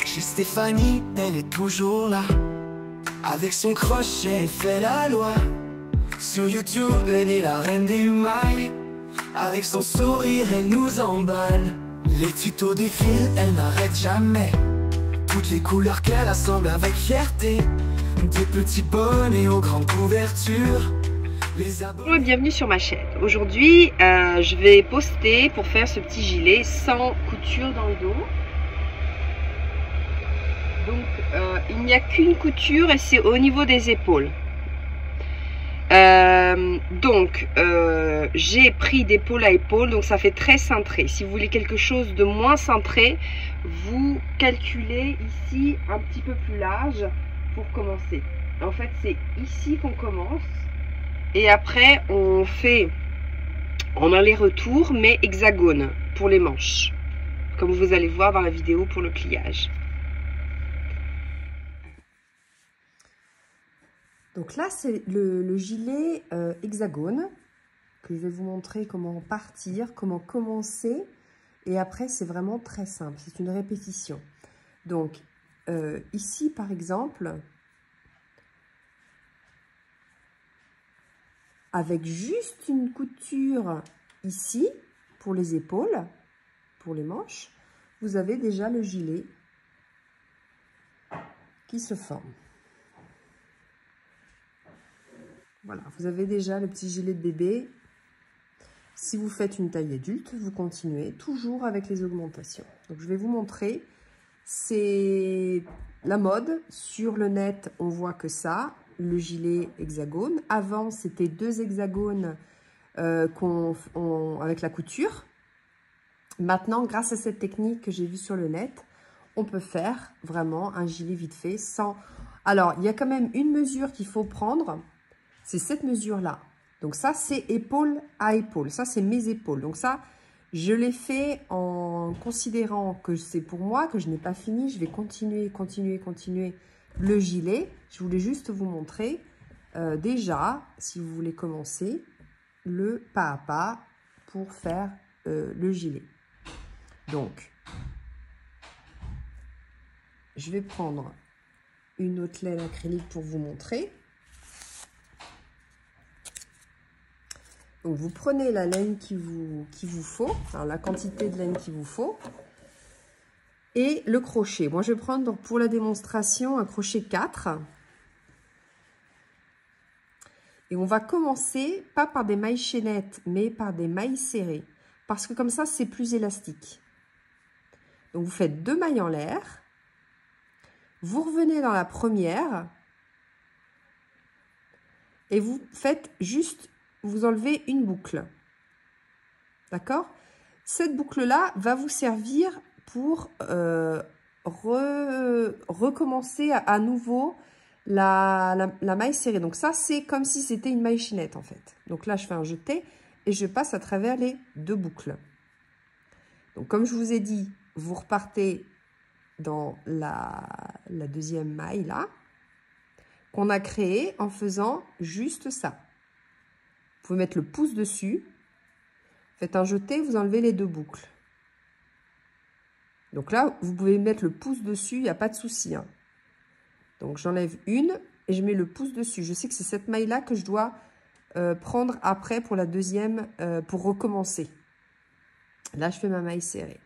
Chez Stéphanie, elle est toujours là. Avec son crochet, elle fait la loi. Sur YouTube, elle est la reine des mailles. Avec son sourire, elle nous emballe. Les tutos défilent, elle n'arrête jamais. Toutes les couleurs qu'elle assemble avec fierté. Des petits bonnets aux grandes couvertures. Bonjour et bienvenue sur ma chaîne. Aujourd'hui, je vais poster pour faire ce petit gilet sans couture dans le dos. Donc, il n'y a qu'une couture et c'est au niveau des épaules. J'ai pris d'épaule à épaule, donc ça fait très cintré. Si vous voulez quelque chose de moins cintré, vous calculez ici un petit peu plus large pour commencer. En fait, c'est ici qu'on commence. Et après, on fait en aller-retour, mais hexagone pour les manches. Comme vous allez voir dans la vidéo pour le pliage. Donc là, c'est le gilet hexagone que je vais vous montrer comment partir, comment commencer. Et après, c'est vraiment très simple. C'est une répétition. Donc, ici, par exemple, avec juste une couture ici, pour les épaules, pour les manches, vous avez déjà le gilet qui se forme. Voilà, vous avez déjà le petit gilet de bébé. Si vous faites une taille adulte, vous continuez toujours avec les augmentations. Donc, je vais vous montrer. C'est la mode. Sur le net, on voit que ça, le gilet hexagone. Avant, c'était 2 hexagones avec la couture. Maintenant, grâce à cette technique que j'ai vue sur le net, on peut faire vraiment un gilet vite fait sans... Alors, il y a quand même une mesure qu'il faut prendre. C'est cette mesure-là. Donc ça, c'est épaule à épaule. Ça, c'est mes épaules. Donc ça, je l'ai fait en considérant que c'est pour moi, que je n'ai pas fini. Je vais continuer le gilet. Je voulais juste vous montrer déjà, si vous voulez commencer, le pas à pas pour faire le gilet. Donc, je vais prendre une autre laine acrylique pour vous montrer. Donc, vous prenez la laine qu'il vous faut, enfin, la quantité de laine qu'il vous faut, et le crochet. Moi, je vais prendre donc, pour la démonstration un crochet 4. Et on va commencer, pas par des mailles chaînettes, mais par des mailles serrées. Parce que comme ça, c'est plus élastique. Donc, vous faites 2 mailles en l'air. Vous revenez dans la première. Et vous faites juste... Vous enlevez une boucle. D'accord? Cette boucle-là va vous servir pour recommencer à nouveau la maille serrée. Donc ça, c'est comme si c'était une maille chaînette en fait. Donc là, je fais un jeté et je passe à travers les 2 boucles. Donc comme je vous ai dit, vous repartez dans la deuxième maille là, qu'on a créée en faisant juste ça. Vous pouvez mettre le pouce dessus, faites un jeté, vous enlevez les 2 boucles. Donc là, vous pouvez mettre le pouce dessus, il n'y a pas de souci. Hein. Donc j'enlève une et je mets le pouce dessus. Je sais que c'est cette maille-là que je dois prendre après pour la deuxième, pour recommencer. Là, je fais ma maille serrée.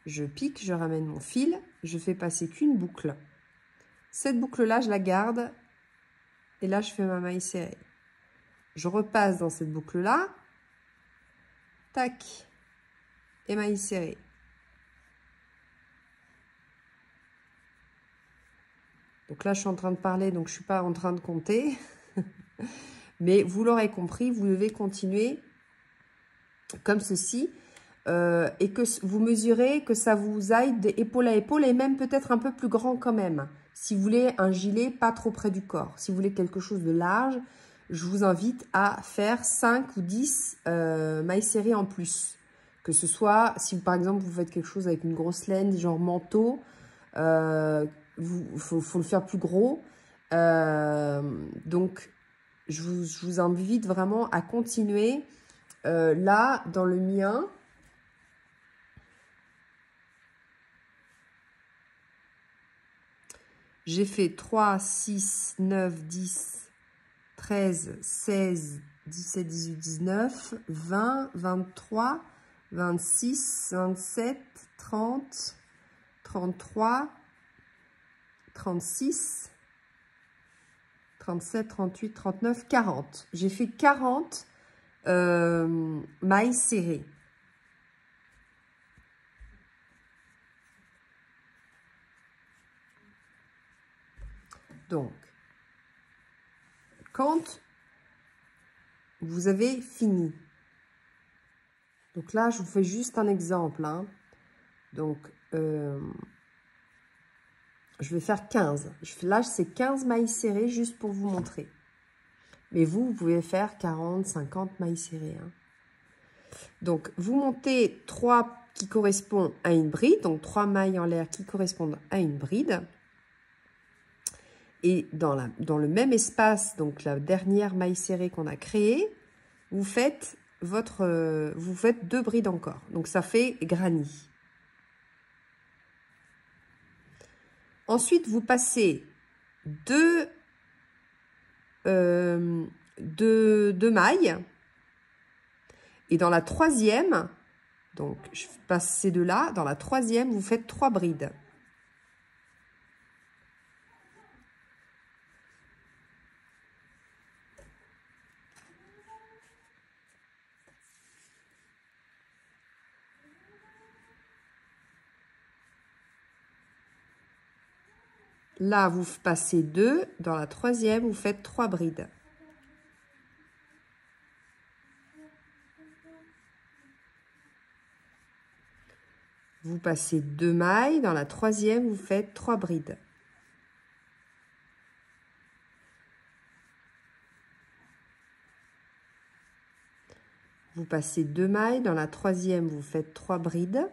Je pique, je ramène mon fil, je fais passer qu'une boucle. Cette boucle-là, je la garde et là, je fais ma maille serrée. Je repasse dans cette boucle-là. Tac. Et maille serrée. Donc là, je suis en train de parler, donc je ne suis pas en train de compter. Mais vous l'aurez compris, vous devez continuer comme ceci. Et que vous mesurez que ça vous aille d'épaule à épaule et même peut-être un peu plus grand quand même. Si vous voulez un gilet pas trop près du corps. Si vous voulez quelque chose de large, je vous invite à faire 5 ou 10 mailles serrées en plus. Que ce soit, si par exemple vous faites quelque chose avec une grosse laine, genre manteau, faut le faire plus gros. Donc, je vous invite vraiment à continuer là, dans le mien, j'ai fait 3, 6, 9, 10, 13, 16, 17, 18, 19, 20, 23, 26, 27, 30, 33, 36, 37, 38, 39, 40. J'ai fait 40 mailles serrées. Donc, quand vous avez fini, donc là, je vous fais juste un exemple, hein. Donc, je vais faire 15. Là, c'est 15 mailles serrées juste pour vous montrer. Mais vous pouvez faire 40, 50 mailles serrées, hein. Donc, vous montez 3 qui correspondent à une bride, donc 3 mailles en l'air qui correspondent à une bride. Et dans le même espace, donc la dernière maille serrée qu'on a créée, vous faites 2 brides encore. Donc, ça fait granny. Ensuite, vous passez deux mailles. Et dans la troisième, donc je passe ces deux-là, dans la troisième, vous faites 3 brides. Là, vous passez 2. Dans la troisième, vous faites 3 brides. Vous passez 2 mailles. Dans la troisième, vous faites 3 brides. Vous passez 2 mailles. Dans la troisième, vous faites 3 brides.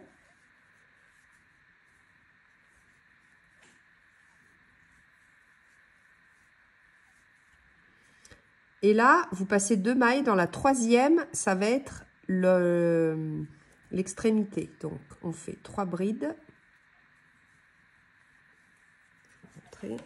Et là, vous passez 2 mailles. Dans la troisième, ça va être l'extrémité. Donc, on fait 3 brides. Je vais vous montrer.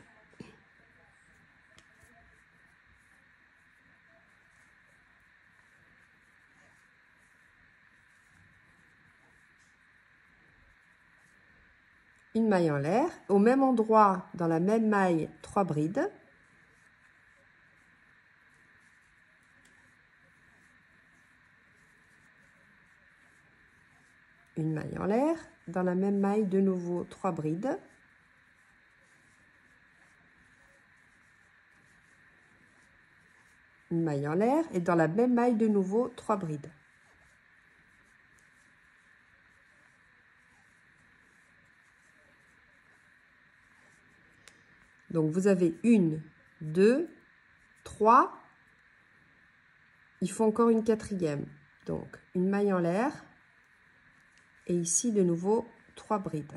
Une maille en l'air. Au même endroit, dans la même maille, 3 brides. Une maille en l'air, dans la même maille de nouveau 3 brides, une maille en l'air et dans la même maille de nouveau 3 brides. Donc vous avez 1, 2, 3, il faut encore une quatrième, donc une maille en l'air. Et ici, de nouveau, 3 brides.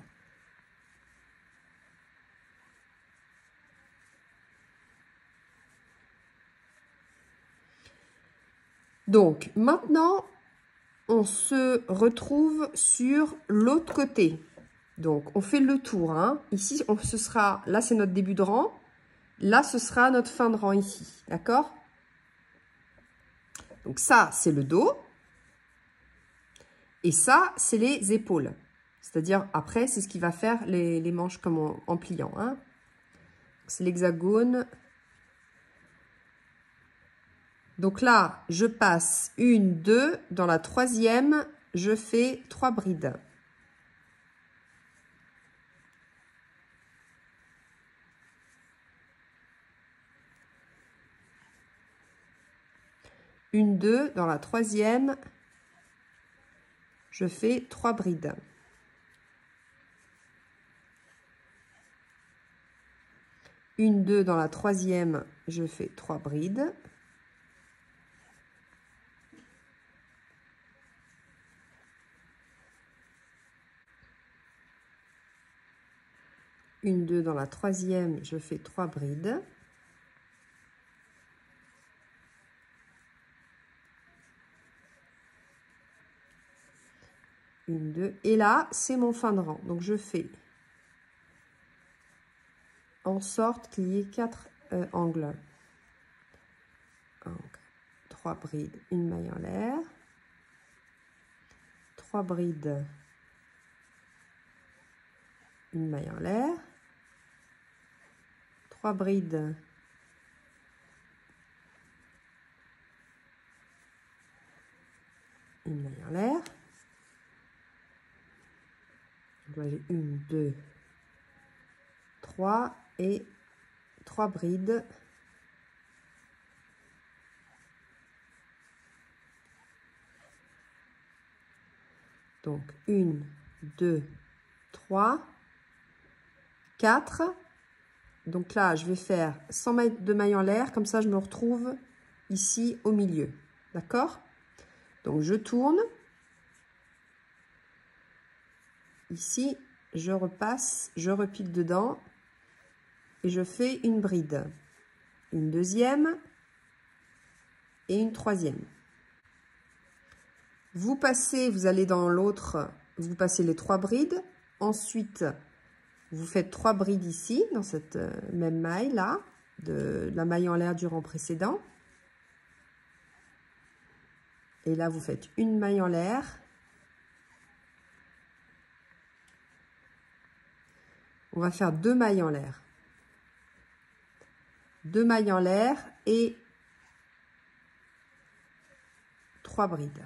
Donc, maintenant, on se retrouve sur l'autre côté. Donc, on fait le tour, hein. Ici, là, c'est notre début de rang. Là, ce sera notre fin de rang ici. D'accord? Donc, ça, c'est le dos. Et ça, c'est les épaules. C'est-à-dire, après, c'est ce qui va faire les manches comme en pliant, hein. C'est l'hexagone. Donc là, je passe 1, 2. Dans la troisième, je fais 3 brides. Une, 2. Dans la troisième, je fais 3 brides. Une, 2. Dans la troisième, je fais 3 brides. Une, 2. Dans la troisième, je fais 3 brides. 1, 2. Et là, c'est mon fin de rang. Donc, je fais en sorte qu'il y ait 4 angles. 3 brides, une maille en l'air. 3 brides, une maille en l'air. 3 brides, une maille en l'air. Donc là, j'ai 1, 2, 3 et 3 brides. Donc 1, 2, 3, 4. Donc là, je vais faire 100 de mailles en l'air. Comme ça, je me retrouve ici au milieu. D'accord? Donc, je tourne. Ici, je repasse, je repique dedans. Et je fais une bride. Une deuxième. Et une troisième. Vous passez, vous allez dans l'autre, vous passez les 3 brides. Ensuite, vous faites 3 brides ici, dans cette même maille là, de la maille en l'air du rang précédent. Et là, vous faites une maille en l'air. On va faire 2 mailles en l'air. 2 mailles en l'air et 3 brides.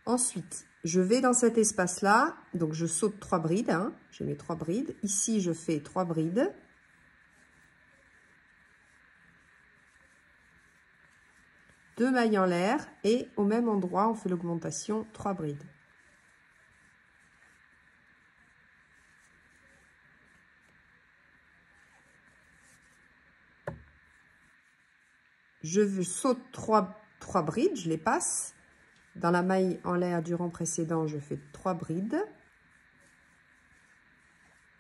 Ensuite, je vais dans cet espace-là, donc je saute 3 brides, hein, j'ai mes 3 brides. Ici, je fais 3 brides. Deux mailles en l'air et au même endroit, on fait l'augmentation 3 brides. Je saute 3 brides, je les passe. Dans la maille en l'air du rang précédent, je fais 3 brides.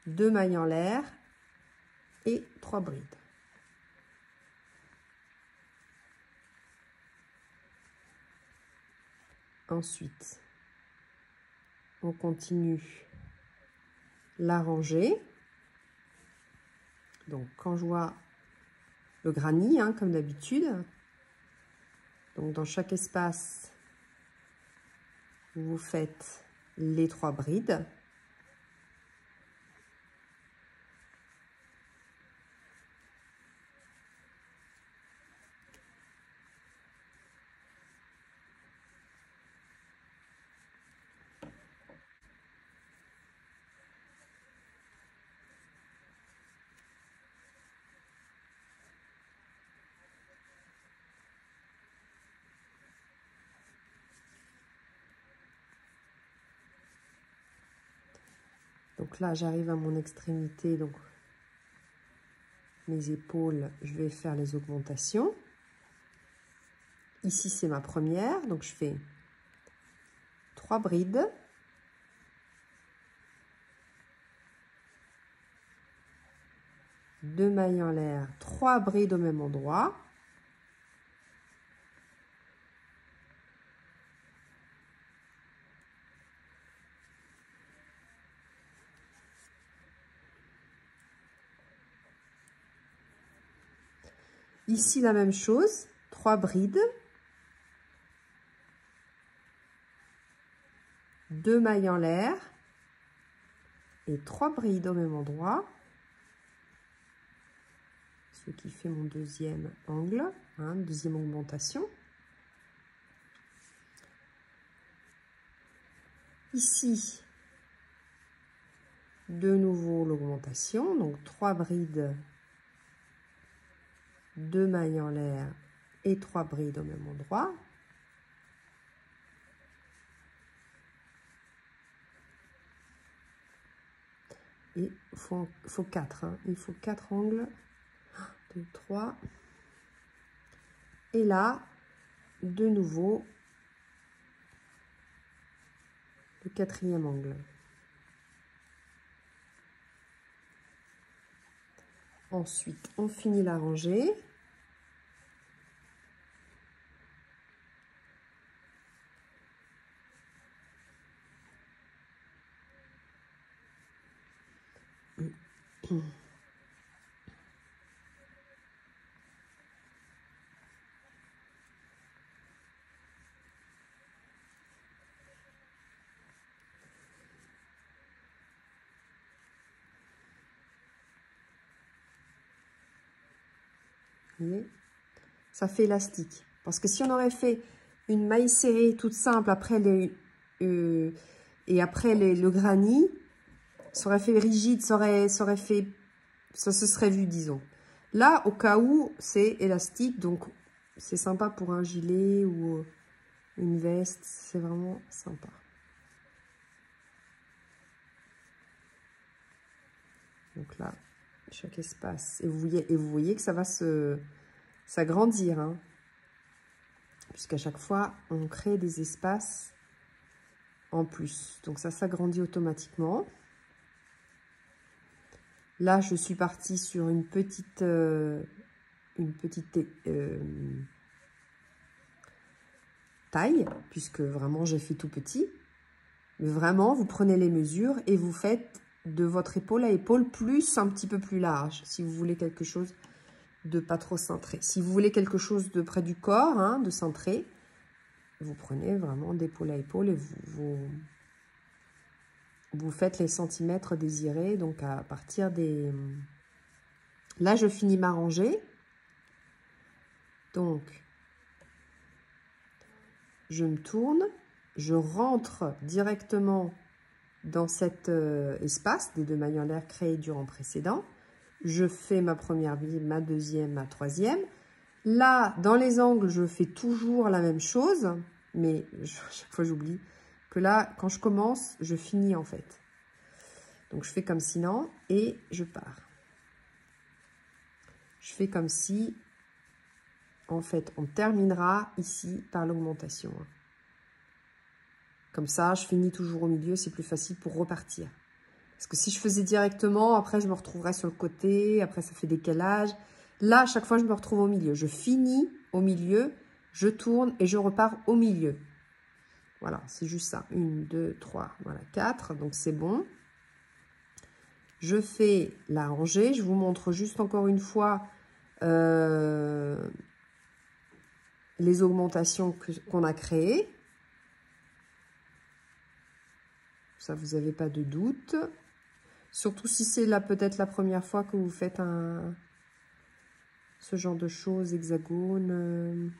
2 mailles en l'air et 3 brides. Ensuite, on continue la rangée. Donc, quand je vois le granit, hein, comme d'habitude, donc dans chaque espace, vous faites les 3 brides. Donc là, j'arrive à mon extrémité, donc mes épaules, je vais faire les augmentations. Ici, c'est ma première, donc je fais 3 brides. Deux mailles en l'air, 3 brides au même endroit. Ici, la même chose, 3 brides. 2 mailles en l'air et 3 brides au même endroit. Ce qui fait mon deuxième angle, hein, deuxième augmentation. Ici, de nouveau l'augmentation, donc 3 brides, 2 mailles en l'air et 3 brides au même endroit. Et il faut 4, hein. Il faut 4 angles. 1, 2, 3. Et là, de nouveau, le 4e angle. Ensuite, on finit la rangée. Vous voyez, ça fait élastique. Parce que si on aurait fait une maille serrée toute simple après le granit, ça aurait fait rigide, ça se serait vu, disons. Là, au cas où, c'est élastique, donc c'est sympa pour un gilet ou une veste, c'est vraiment sympa. Donc là, chaque espace. Et vous voyez que ça va s'agrandir, hein, puisqu'à chaque fois, on crée des espaces en plus. Donc ça s'agrandit automatiquement. Là, je suis partie sur une petite taille, puisque vraiment j'ai fait tout petit. Mais vraiment, vous prenez les mesures et vous faites de votre épaule à épaule plus un petit peu plus large, si vous voulez quelque chose de pas trop cintré. Si vous voulez quelque chose de près du corps, hein, de cintré, vous prenez vraiment d'épaule à épaule et vous faites les centimètres désirés. Donc à partir des... Là, je finis ma rangée. Donc, je me tourne, je rentre directement dans cet espace des 2 mailles en l'air créées durant le précédent. Je fais ma première bille, ma deuxième, ma troisième. Là, dans les angles, je fais toujours la même chose, mais à chaque fois j'oublie que là, quand je commence, je finis en fait. Donc je fais comme si non, et je pars. Je fais comme si, en fait, on terminera ici par l'augmentation. Comme ça, je finis toujours au milieu, c'est plus facile pour repartir. Parce que si je faisais directement, après je me retrouverais sur le côté, après ça fait décalage. Là, à chaque fois, je me retrouve au milieu. Je finis au milieu, je tourne et je repars au milieu. Voilà, c'est juste ça. 1, 2, 3, voilà, 4. Donc, c'est bon. Je fais la rangée. Je vous montre juste encore une fois les augmentations qu'on a créées. Ça, vous n'avez pas de doute. Surtout si c'est là peut-être la première fois que vous faites ce genre de choses, hexagone.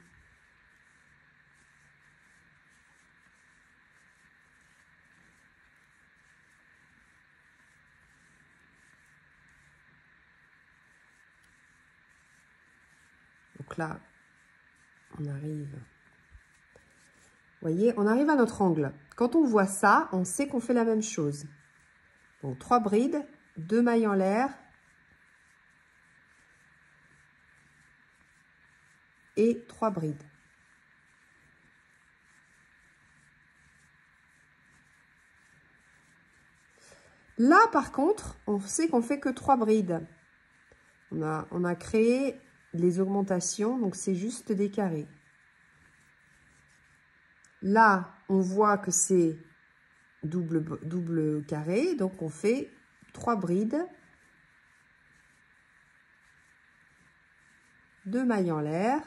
Donc là, on arrive. Vous voyez, on arrive à notre angle. Quand on voit ça, on sait qu'on fait la même chose. Donc 3 brides, 2 mailles en l'air et 3 brides. Là, par contre, on sait qu'on fait que 3 brides. On a créé les augmentations, donc c'est juste des carrés. Là, on voit que c'est double carré, donc on fait 3 brides, 2 mailles en l'air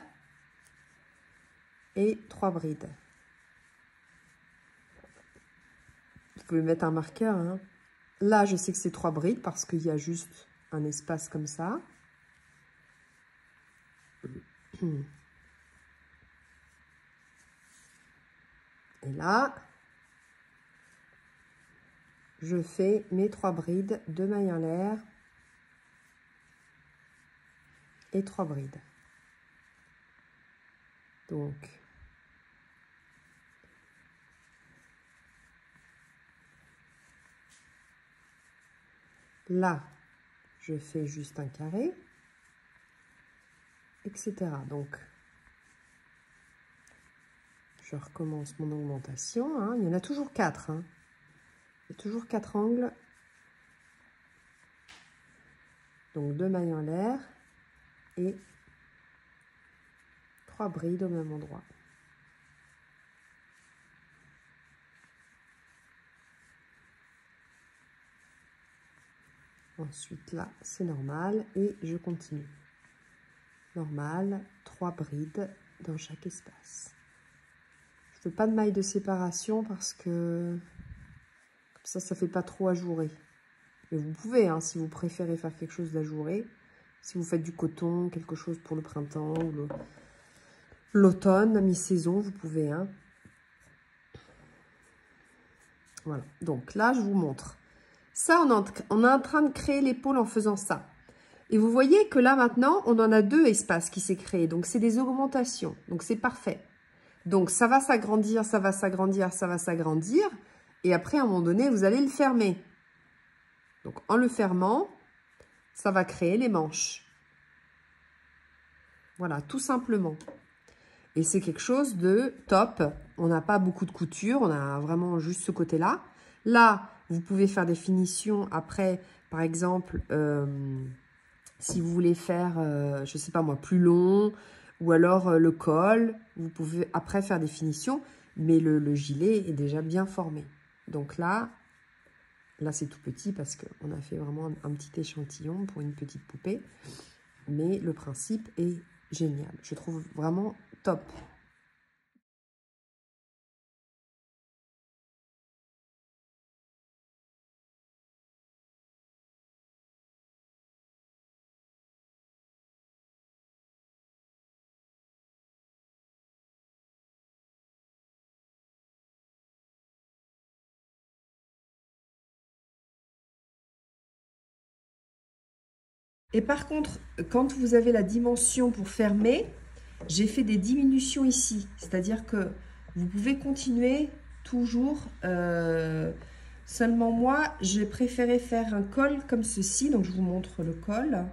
et 3 brides. Vous pouvez mettre un marqueur, hein. Là, je sais que c'est 3 brides parce qu'il y a juste un espace comme ça. Et là, je fais mes 3 brides, 2 mailles en l'air et 3 brides. Donc, là, je fais juste un carré, etc. Donc, je recommence mon augmentation. Hein. Il y en a toujours 4. Hein. Il y a toujours 4 angles. Donc, 2 mailles en l'air et 3 brides au même endroit. Ensuite, là, c'est normal. Et je continue. Normal, 3 brides dans chaque espace. Je ne fais pas de maille de séparation parce que comme ça ne fait pas trop ajouré. Mais vous pouvez, hein, si vous préférez faire quelque chose d'ajouré. Si vous faites du coton, quelque chose pour le printemps ou l'automne, à mi-saison, vous pouvez. Hein. Voilà. Donc là, je vous montre. Ça, on est en train de créer l'épaule en faisant ça. Et vous voyez que là, maintenant, on en a 2 espaces qui s'est créé. Donc, c'est des augmentations. Donc, c'est parfait. Donc, ça va s'agrandir, ça va s'agrandir, ça va s'agrandir. Et après, à un moment donné, vous allez le fermer. Donc, en le fermant, ça va créer les manches. Voilà, tout simplement. Et c'est quelque chose de top. On n'a pas beaucoup de couture, on a vraiment juste ce côté-là. Là, vous pouvez faire des finitions après, par exemple, si vous voulez faire, je ne sais pas moi, plus long, ou alors le col, vous pouvez après faire des finitions, mais le gilet est déjà bien formé. Donc là c'est tout petit parce qu'on a fait vraiment un petit échantillon pour une petite poupée, mais le principe est génial. Je trouve vraiment top. Et par contre, quand vous avez la dimension pour fermer, j'ai fait des diminutions ici. C'est-à-dire que vous pouvez continuer toujours. Seulement moi, j'ai préféré faire un col comme ceci. Donc, je vous montre le col.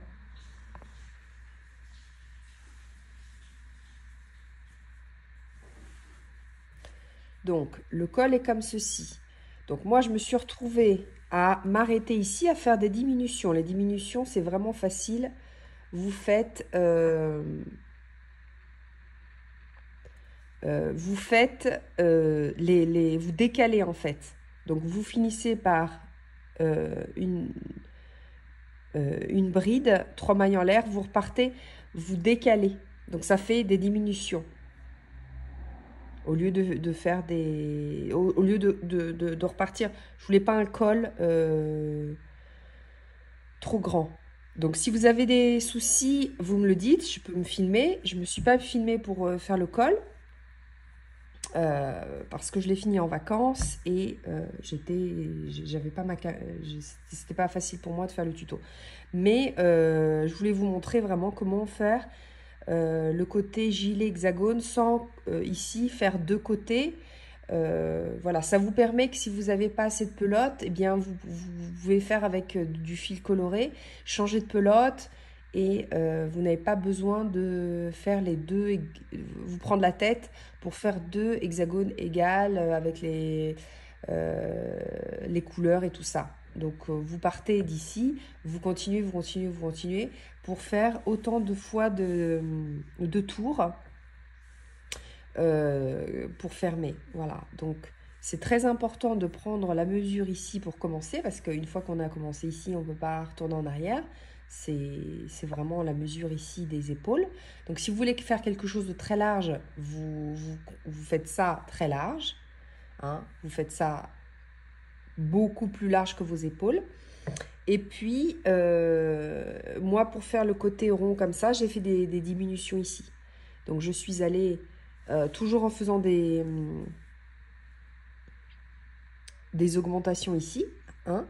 Donc, le col est comme ceci. Donc, moi, je me suis retrouvée à m'arrêter ici, à faire des diminutions. Les diminutions, c'est vraiment facile. Vous faites... vous décalez en fait. Donc, vous finissez par une bride, 3 mailles en l'air, vous repartez, vous décalez. Donc, ça fait des diminutions. Au lieu de faire des... Au lieu de repartir. Je voulais pas un col trop grand. Donc, si vous avez des soucis, vous me le dites. Je peux me filmer. Je me suis pas filmée pour faire le col. Parce que je l'ai fini en vacances et j'avais pas c'était pas facile pour moi de faire le tuto. Mais je voulais vous montrer vraiment comment faire le côté gilet hexagone sans ici faire 2 côtés. Voilà, ça vous permet que si vous n'avez pas assez de pelote, eh bien vous pouvez faire avec du fil coloré, changer de pelote. Et vous n'avez pas besoin de faire les 2, vous prendre la tête pour faire 2 hexagones égales avec les couleurs et tout ça. Donc, vous partez d'ici, vous continuez pour faire autant de fois de tours pour fermer. Voilà, donc c'est très important de prendre la mesure ici pour commencer parce qu'une fois qu'on a commencé ici, on ne peut pas retourner en arrière. C'est vraiment la mesure ici des épaules. Donc, si vous voulez faire quelque chose de très large, vous faites ça très large. Hein, vous faites ça beaucoup plus large que vos épaules. Et puis, moi, pour faire le côté rond comme ça, j'ai fait des diminutions ici. Donc, je suis allée toujours en faisant des augmentations ici. Hein.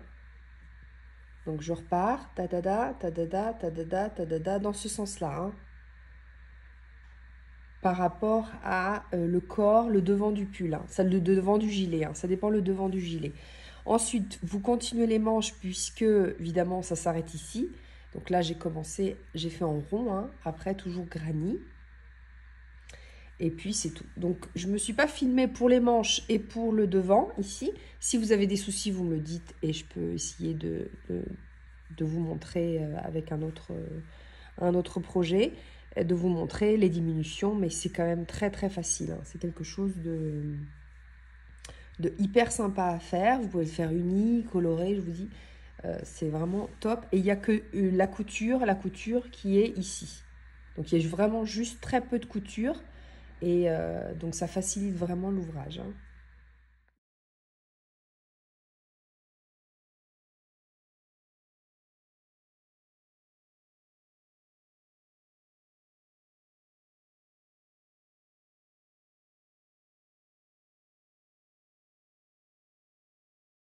Donc, je repars, ta-da-da, ta-da-da, ta-da-da, ta-da-da, dans ce sens-là. Hein. Par rapport à le corps, le devant du pull, hein. Ça, le devant du gilet, hein. Ça dépend le devant du gilet. Ensuite, vous continuez les manches puisque, évidemment, ça s'arrête ici. Donc là, j'ai fait en rond, hein. Après, toujours granny. Et puis, c'est tout. Donc, je ne me suis pas filmée pour les manches et pour le devant, ici. Si vous avez des soucis, vous me le dites et je peux essayer de vous montrer avec un autre projet, de vous montrer les diminutions. Mais c'est quand même très, très facile. Hein. C'est quelque chose de hyper sympa à faire. Vous pouvez le faire uni, coloré, je vous dis. c'est vraiment top. Et il n'y a que la couture qui est ici. Donc, il y a vraiment juste très peu de couture. Et donc, ça facilite vraiment l'ouvrage, hein.